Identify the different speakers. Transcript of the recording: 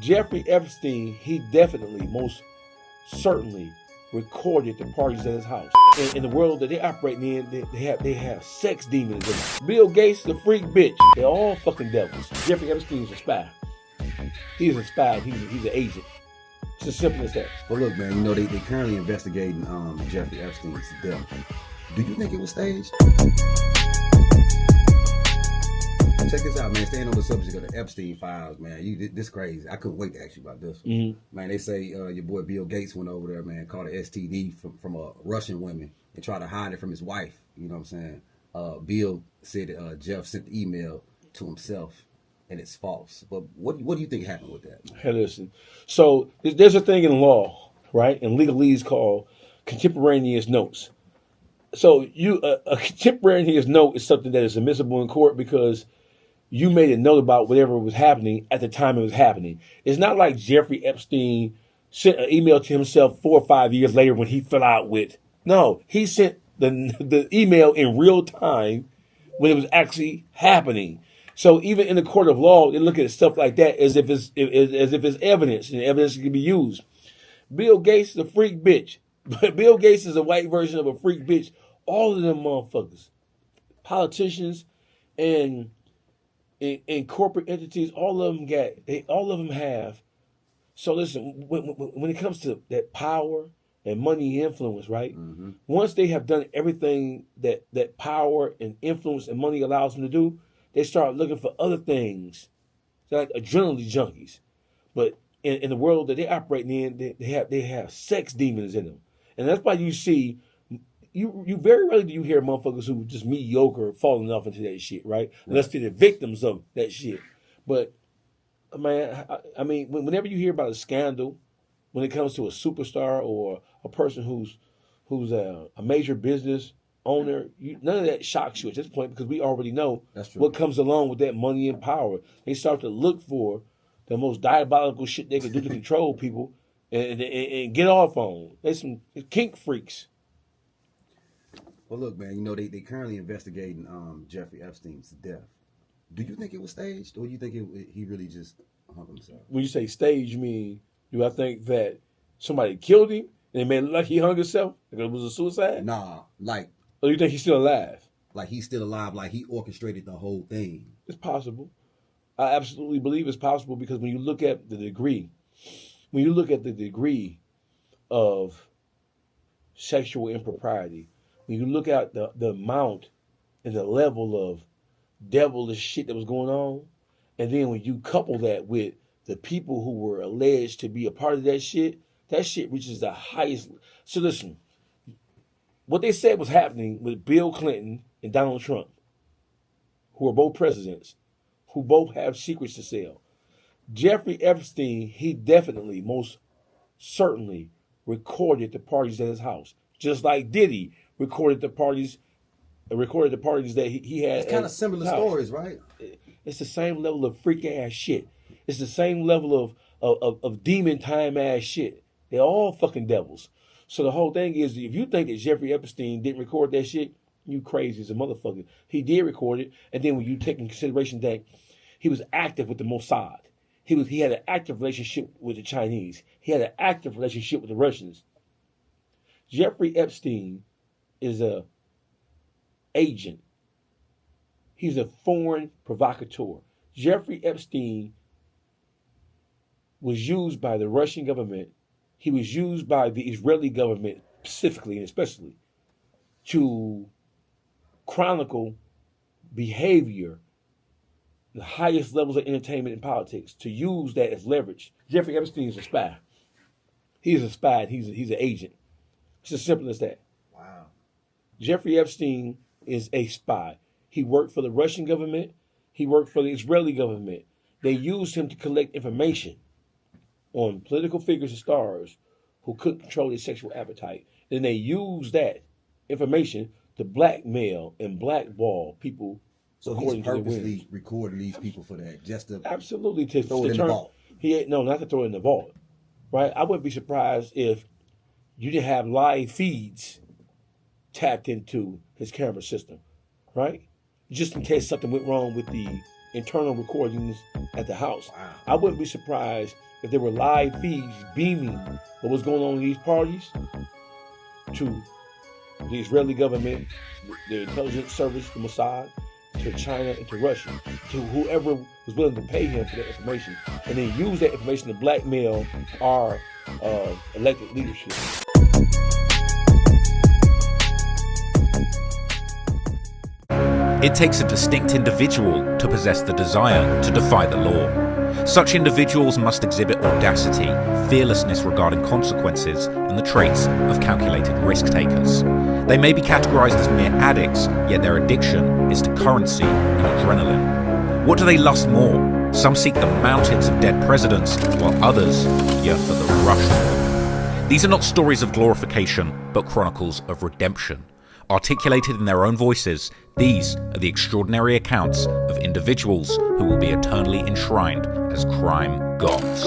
Speaker 1: Jeffrey Epstein, he definitely, most certainly, recorded the parties at his house. In the world that they operate in, they have sex demons in it. Bill Gates is a freak bitch. They're all fucking devils. Jeffrey Epstein is a spy. He's a spy. He's an agent. It's as simple as that.
Speaker 2: Well, look, man, you know, they currently investigating Jeffrey Epstein's death. Do you think it was staged? Check this out, man. Staying on the subject of the Epstein files, man. This crazy. I couldn't wait to ask you about this.
Speaker 1: Mm-hmm.
Speaker 2: Man, they say your boy Bill Gates went over there, man, caught an STD from a Russian woman and tried to hide it from his wife. You know what I'm saying? Bill said Jeff sent the email to himself, and it's false. But what do you think happened with that?
Speaker 1: Hey, listen. So there's a thing in law, right? In legalese called contemporaneous notes. So a contemporaneous note is something that is admissible in court because you made a note about whatever was happening at the time it was happening. It's not like Jeffrey Epstein sent an email to himself 4 or 5 years later when he fell out with. No, he sent the email in real time when it was actually happening. So even in the court of law, they look at stuff like that as if it's evidence and evidence can be used. Bill Gates is a freak bitch. But Bill Gates is a white version of a freak bitch. All of them motherfuckers, politicians and corporate entities, all of them have. So listen, when it comes to that power and money and influence, right? Mm-hmm. Once they have done everything that power and influence and money allows them to do, they start looking for other things. They're like adrenaline junkies. But in the world that they operate in, they have sex demons in them. And that's why you see, you very rarely do you hear motherfuckers who just mediocre falling off into that shit, right? Unless they're the victims of that shit. But, man, I mean, whenever you hear about a scandal, when it comes to a superstar or a person who's a major business owner, none of that shocks you at this point because we already know what comes along with that money and power. They start to look for the most diabolical shit they can do to control people and get off on. They some kink freaks.
Speaker 2: Well, look, man, you know, they currently investigating Jeffrey Epstein's death. Do you think it was staged, or you think he really just hung himself?
Speaker 1: When you say stage, you mean, do I think that somebody killed him and they made it like he hung himself? Like it was a suicide?
Speaker 2: Nah, like...
Speaker 1: Or you think he's still alive?
Speaker 2: Like he's still alive, like he orchestrated the whole thing.
Speaker 1: It's possible. I absolutely believe it's possible because when you look at the degree of sexual impropriety, when you look at the amount and the level of devilish shit that was going on, and then when you couple that with the people who were alleged to be a part of that shit reaches the highest. So listen, what they said was happening with Bill Clinton and Donald Trump, who are both presidents, who both have secrets to sell. Jeffrey Epstein, he definitely, most certainly, recorded the parties at his house, just like Diddy recorded the parties that he had.
Speaker 2: It's kind of similar stories, right?
Speaker 1: It's the same level of freak ass shit. It's the same level of demon time ass shit. They're all fucking devils. So the whole thing is, if you think that Jeffrey Epstein didn't record that shit, you crazy as a motherfucker. He did record it, and then when you take in consideration that he was active with the Mossad, he had an active relationship with the Chinese, he had an active relationship with the Russians. Jeffrey Epstein is a agent. He's a foreign provocateur. Jeffrey Epstein was used by the Russian government. He was used by the Israeli government specifically and especially to chronicle behavior, the highest levels of entertainment and politics, to use that as leverage. Jeffrey Epstein is a spy. He's a spy. He's an agent. It's as simple as that.
Speaker 2: Wow.
Speaker 1: Jeffrey Epstein is a spy. He worked for the Russian government. He worked for the Israeli government. They used him to collect information on political figures and stars who couldn't control their sexual appetite. Then they used that information to blackmail and blackball people.
Speaker 2: So he's purposely recording these people for that, just to
Speaker 1: absolutely
Speaker 2: throw it in the vault.
Speaker 1: Not to throw it in the vault, right? I wouldn't be surprised if you didn't have live feeds tapped into his camera system, right? Just in case something went wrong with the internal recordings at the house.
Speaker 2: Wow.
Speaker 1: I wouldn't be surprised if there were live feeds beaming what was going on in these parties to the Israeli government, the intelligence service, the Mossad, to China and to Russia, to whoever was willing to pay him for that information, and then use that information to blackmail our elected leadership.
Speaker 3: It takes a distinct individual to possess the desire to defy the law. Such individuals must exhibit audacity, fearlessness regarding consequences, and the traits of calculated risk takers. They may be categorized as mere addicts, yet their addiction is to currency and adrenaline. What do they lust more? Some seek the mountains of dead presidents, while others yearn for the rush. These are not stories of glorification, but chronicles of redemption. Articulated in their own voices, these are the extraordinary accounts of individuals who will be eternally enshrined as crime gods.